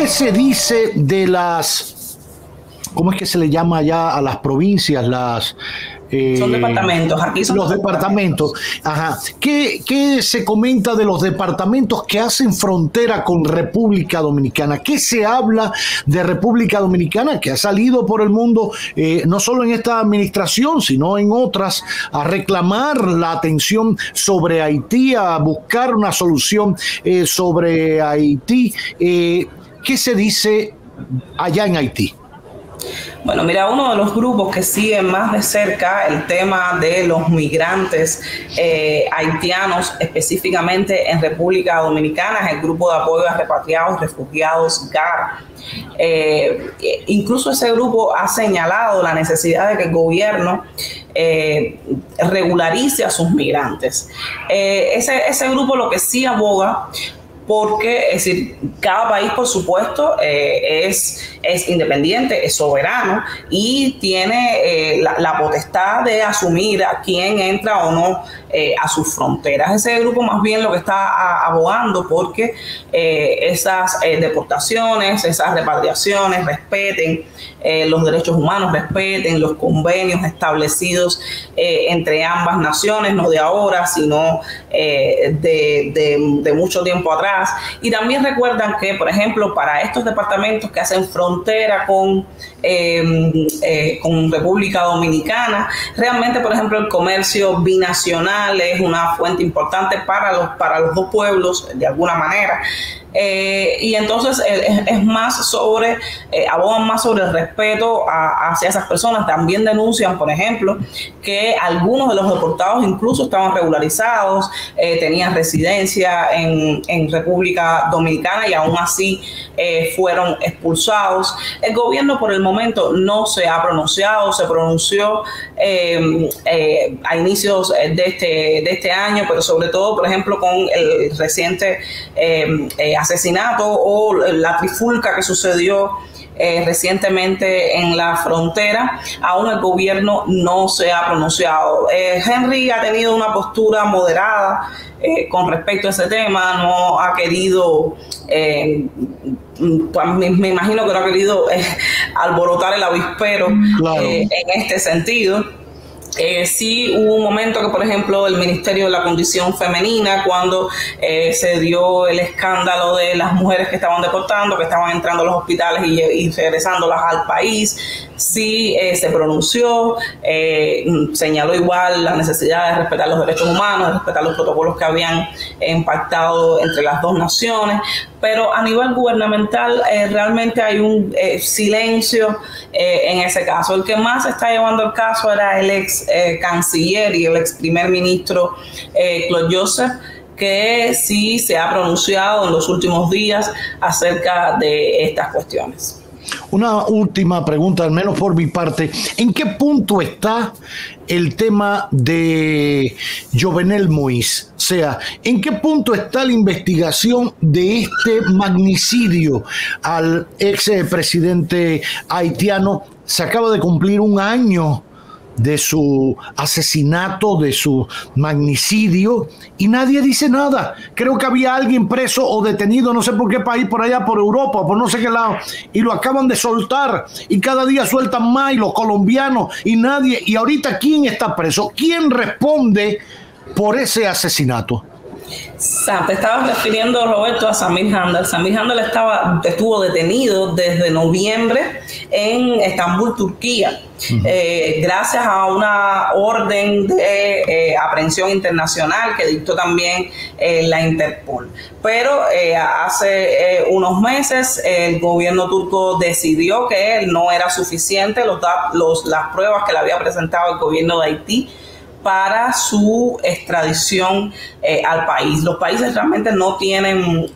¿Qué se dice de las, cómo es que se le llama allá a las provincias, son departamentos, aquí son los departamentos? Ajá. ¿Qué se comenta de los departamentos que hacen frontera con República Dominicana? ¿Qué se habla de República Dominicana, que ha salido por el mundo, no solo en esta administración, sino en otras, a reclamar la atención sobre Haití, a buscar una solución sobre Haití? ¿Qué se dice allá en Haití? Bueno, mira, uno de los grupos que sigue más de cerca el tema de los migrantes haitianos, específicamente en República Dominicana, es el Grupo de Apoyo a Repatriados y Refugiados, GAR. Incluso ese grupo ha señalado la necesidad de que el gobierno regularice a sus migrantes. Ese grupo lo que sí aboga, porque, es decir, cada país, por supuesto, es independiente, es soberano y tiene la potestad de asumir a quién entra o no a sus fronteras. Ese grupo más bien lo que está abogando porque esas deportaciones, esas repatriaciones respeten los derechos humanos, respeten los convenios establecidos entre ambas naciones, no de ahora, sino de mucho tiempo atrás. Y también recuerdan que, por ejemplo, para estos departamentos que hacen frontera con República Dominicana, realmente, por ejemplo, el comercio binacional es una fuente importante para los dos pueblos, de alguna manera. Y entonces es más sobre, abogan más sobre el respeto hacia esas personas. También denuncian, por ejemplo, que algunos de los deportados incluso estaban regularizados, tenían residencia en República Dominicana y aún así fueron expulsados. El gobierno por el momento no se ha pronunciado, se pronunció a inicios de este año, pero sobre todo, por ejemplo, con el reciente asesinato o la trifulca que sucedió recientemente en la frontera, aún el gobierno no se ha pronunciado. Henry ha tenido una postura moderada con respecto a ese tema, no ha querido, me imagino que no ha querido alborotar el avispero, claro, en este sentido. Sí hubo un momento que, por ejemplo, el Ministerio de la Condición Femenina, cuando se dio el escándalo de las mujeres que estaban deportando, que estaban entrando a los hospitales y regresándolas al país, sí se pronunció, señaló igual la necesidad de respetar los derechos humanos, de respetar los protocolos que habían impactado entre las dos naciones, pero a nivel gubernamental realmente hay un silencio en ese caso. El que más está llevando el caso era el ex canciller y el ex primer ministro Claude Joseph, que sí se ha pronunciado en los últimos días acerca de estas cuestiones. Una última pregunta, al menos por mi parte. ¿En qué punto está el tema de Jovenel Moïse? O sea, ¿en qué punto está la investigación de este magnicidio al ex presidente haitiano? Se acaba de cumplir un año de su asesinato, de su magnicidio, y nadie dice nada. Creo que había alguien preso o detenido, no sé por qué país, por allá, por Europa, por no sé qué lado, y lo acaban de soltar, y cada día sueltan más, y los colombianos, y nadie, y ahorita ¿quién está preso? ¿Quién responde por ese asesinato? Te estabas refiriendo, Roberto, a Samir Handel. Samir Handel estuvo detenido desde noviembre en Estambul, Turquía, gracias a una orden de aprehensión internacional que dictó también la Interpol. Pero hace unos meses el gobierno turco decidió que no era suficiente las pruebas que le había presentado el gobierno de Haití para su extradición al país. Los países realmente no tienen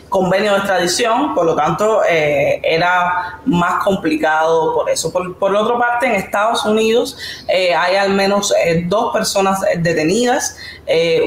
convenio de extradición, por lo tanto era más complicado por eso. Por otra parte, en Estados Unidos hay al menos dos personas detenidas.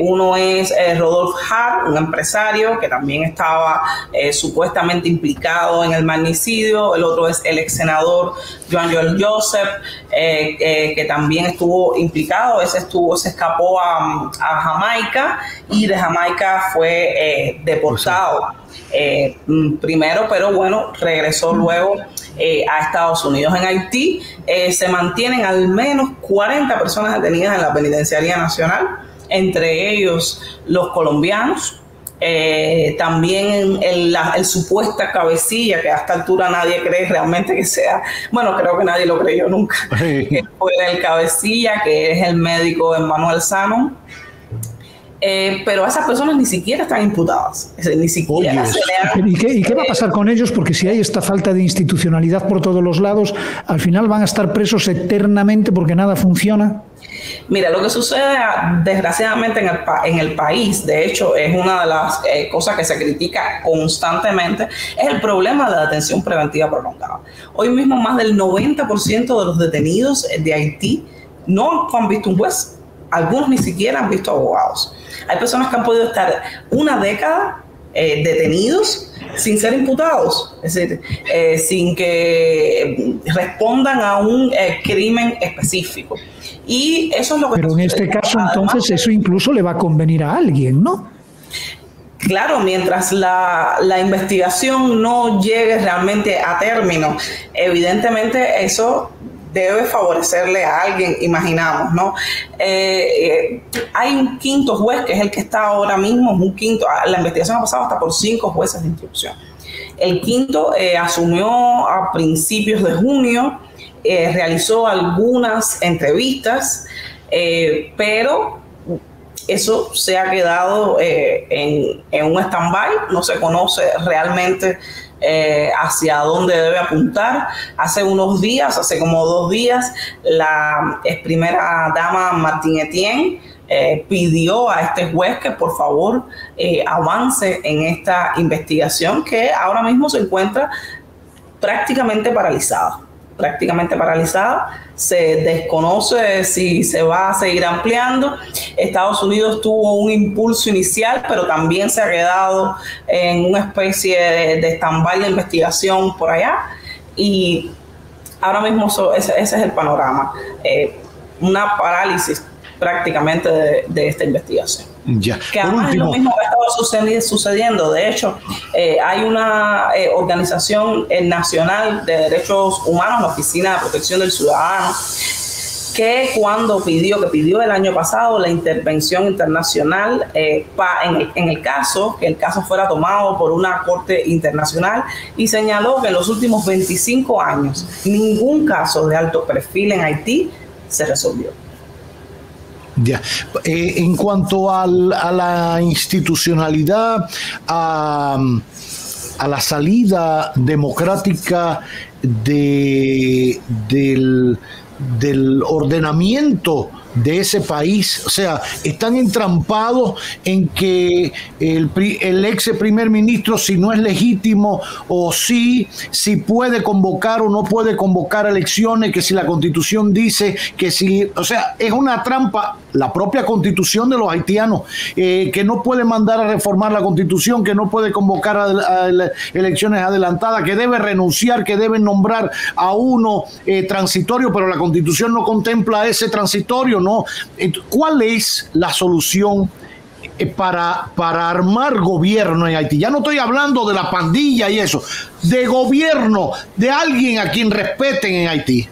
Uno es Rodolphe Hart, un empresario que también estaba supuestamente implicado en el magnicidio. El otro es el ex senador Joan Joel Joseph, que también estuvo implicado. Ese se escapó a Jamaica y de Jamaica fue deportado primero, pero bueno, regresó luego a Estados Unidos. En Haití se mantienen al menos 40 personas detenidas en la Penitenciaría Nacional, entre ellos los colombianos. También el supuesta cabecilla, que a esta altura nadie cree realmente que sea, bueno, creo que nadie lo creyó nunca, que fue el cabecilla, que es el médico Emmanuel Sanon. Pero esas personas ni siquiera están imputadas, ni siquiera se le han... ¿Y qué va a pasar con ellos? Porque si hay esta falta de institucionalidad por todos los lados, al final van a estar presos eternamente porque nada funciona. Mira, lo que sucede desgraciadamente en el país, de hecho, es una de las cosas que se critica constantemente, es el problema de la detención preventiva prolongada. Hoy mismo más del 90% de los detenidos de Haití no han visto un juez, algunos ni siquiera han visto abogados. Hay personas que han podido estar una década detenidos sin ser imputados, es decir, sin que respondan a un crimen específico. Y eso es lo que... Pero en este caso, entonces, eso incluso le va a convenir a alguien, ¿no? Claro, mientras la investigación no llegue realmente a término, evidentemente eso debe favorecerle a alguien, imaginamos, ¿no? Hay un quinto juez, que es el que está ahora mismo, un quinto, la investigación ha pasado hasta por 5 jueces de instrucción. El quinto asumió a principios de junio, realizó algunas entrevistas, pero eso se ha quedado en un stand-by, no se conoce realmente hacia dónde debe apuntar. Hace como 2 días, la ex primera dama Martine Etienne pidió a este juez que por favor avance en esta investigación, que ahora mismo se encuentra prácticamente paralizada. Se desconoce si se va a seguir ampliando. Estados Unidos tuvo un impulso inicial, pero también se ha quedado en una especie de stand-by de investigación por allá, y ahora mismo ese es el panorama, una parálisis prácticamente de esta investigación. Ya. Que además es lo mismo que ha estado sucediendo. De hecho, hay una organización nacional de derechos humanos, la Oficina de Protección del Ciudadano, que pidió el año pasado la intervención internacional en el caso, que el caso fuera tomado por una corte internacional, y señaló que en los últimos 25 años ningún caso de alto perfil en Haití se resolvió. Ya. En cuanto a la institucionalidad, a la salida democrática del ordenamiento de ese país, o sea, están entrampados en que el ex primer ministro, si no es legítimo, o si puede convocar o no puede convocar elecciones, que si la constitución dice que si, o sea, es una trampa. La propia constitución de los haitianos, que no puede mandar a reformar la constitución, que no puede convocar a elecciones adelantadas, que debe renunciar, que debe nombrar a uno transitorio, pero la constitución no contempla ese transitorio, ¿no? ¿Cuál es la solución para armar gobierno en Haití? Ya no estoy hablando de la pandilla y eso, de gobierno, de alguien a quien respeten en Haití.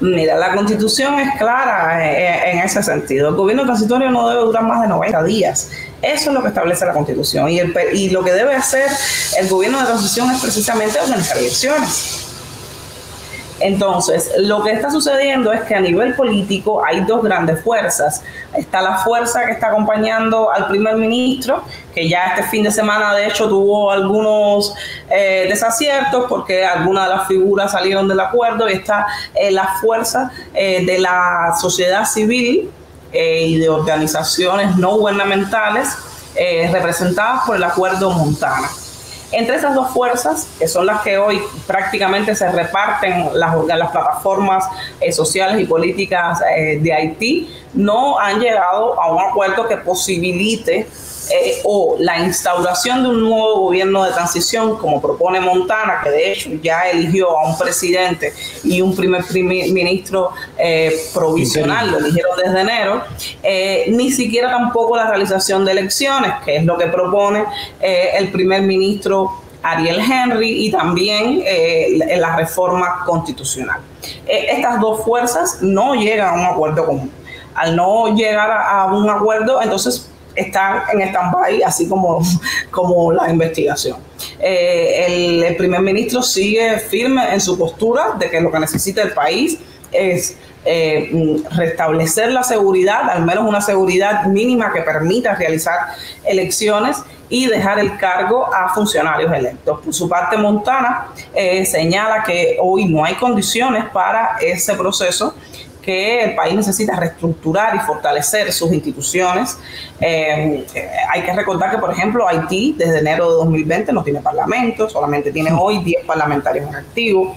Mira, la Constitución es clara en ese sentido. El gobierno transitorio no debe durar más de 90 días. Eso es lo que establece la Constitución. Y lo que debe hacer el gobierno de transición es precisamente organizar elecciones. Entonces, lo que está sucediendo es que a nivel político hay 2 grandes fuerzas. Está la fuerza que está acompañando al primer ministro, que ya este fin de semana de hecho tuvo algunos desaciertos porque algunas de las figuras salieron del acuerdo, y está la fuerza de la sociedad civil y de organizaciones no gubernamentales representadas por el Acuerdo Montana. Entre esas 2 fuerzas, que son las que hoy prácticamente se reparten las plataformas sociales y políticas de Haití, no han llegado a un acuerdo que posibilite o la instauración de un nuevo gobierno de transición, como propone Montana, que de hecho ya eligió a un presidente y un primer ministro provisional, lo eligieron desde enero, ni siquiera tampoco la realización de elecciones, que es lo que propone el primer ministro Ariel Henry, y también la reforma constitucional. Estas dos fuerzas no llegan a un acuerdo común. Al no llegar a un acuerdo, entonces están en stand-by, así como la investigación. El primer ministro sigue firme en su postura de que lo que necesita el país es restablecer la seguridad, al menos una seguridad mínima que permita realizar elecciones y dejar el cargo a funcionarios electos. Por su parte, Montana señala que hoy no hay condiciones para ese proceso, que el país necesita reestructurar y fortalecer sus instituciones. Hay que recordar que, por ejemplo, Haití desde enero de 2020 no tiene parlamento, solamente tiene hoy 10 parlamentarios en activo.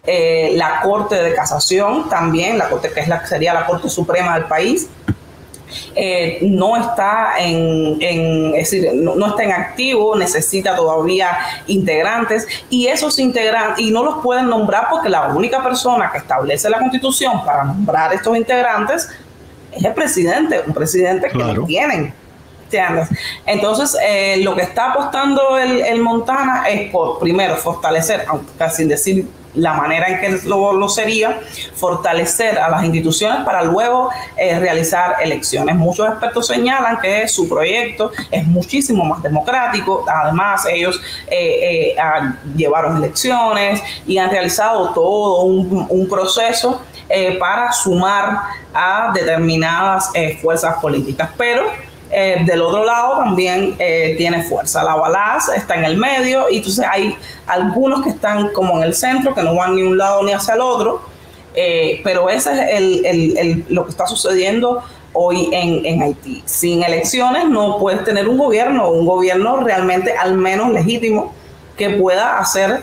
La Corte de Casación también, la Corte que sería la Corte Suprema del país, no está es decir, no está en activo, necesita todavía integrantes, y esos integrantes, y no los pueden nombrar porque la única persona que establece la Constitución para nombrar estos integrantes es el presidente, un presidente que no tienen. Entonces, lo que está apostando el Montana es por, primero, fortalecer, aunque sin decir la manera en que lo sería, fortalecer a las instituciones para luego realizar elecciones. Muchos expertos señalan que su proyecto es muchísimo más democrático. Además, ellos llevaron elecciones y han realizado todo un proceso para sumar a determinadas fuerzas políticas. Pero del otro lado también tiene fuerza. La balanza está en el medio, y entonces hay algunos que están como en el centro, que no van ni un lado ni hacia el otro, pero ese es lo que está sucediendo hoy en Haití. Sin elecciones no puedes tener un gobierno realmente al menos legítimo que pueda hacer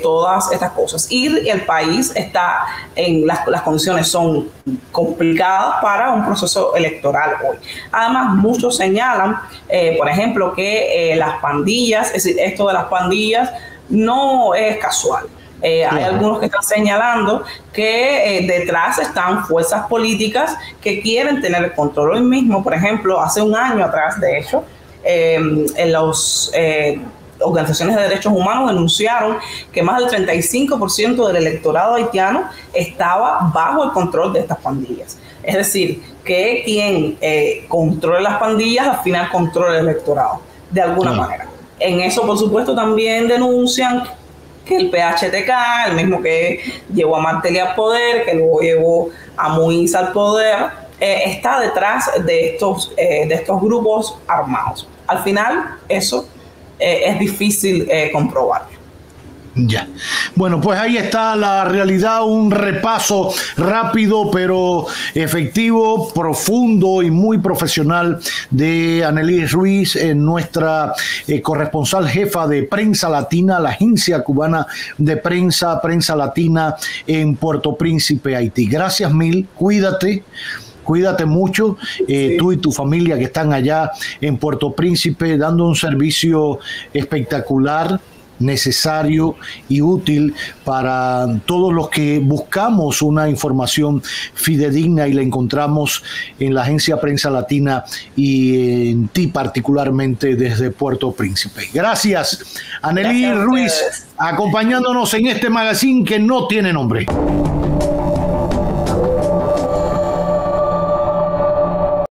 todas estas cosas. Y el país está las condiciones son complicadas para un proceso electoral hoy. Además, muchos señalan, por ejemplo, que las pandillas, es decir, esto de las pandillas no es casual. Hay algunos que están señalando que detrás están fuerzas políticas que quieren tener el control. Hoy mismo, por ejemplo, hace un año atrás, de hecho, en los organizaciones de derechos humanos denunciaron que más del 35% del electorado haitiano estaba bajo el control de estas pandillas. Es decir, que quien controle las pandillas al final controla el electorado, de alguna manera. En eso, por supuesto, también denuncian que el PHTK, el mismo que llevó a Martelly al poder, que luego llevó a Moïse al poder, está detrás de estos grupos armados. Al final, eso es difícil comprobar. Ya. Bueno, pues ahí está la realidad, un repaso rápido pero efectivo, profundo y muy profesional de Annelise Ruiz, nuestra corresponsal jefa de Prensa Latina, la agencia cubana de prensa, Prensa Latina en Puerto Príncipe, Haití. Gracias mil, cuídate. Cuídate mucho, tú y tu familia que están allá en Puerto Príncipe dando un servicio espectacular, necesario y útil para todos los que buscamos una información fidedigna, y la encontramos en la agencia Prensa Latina y en ti particularmente desde Puerto Príncipe. Gracias, Annelise Ruiz, acompañándonos en este magazine que no tiene nombre.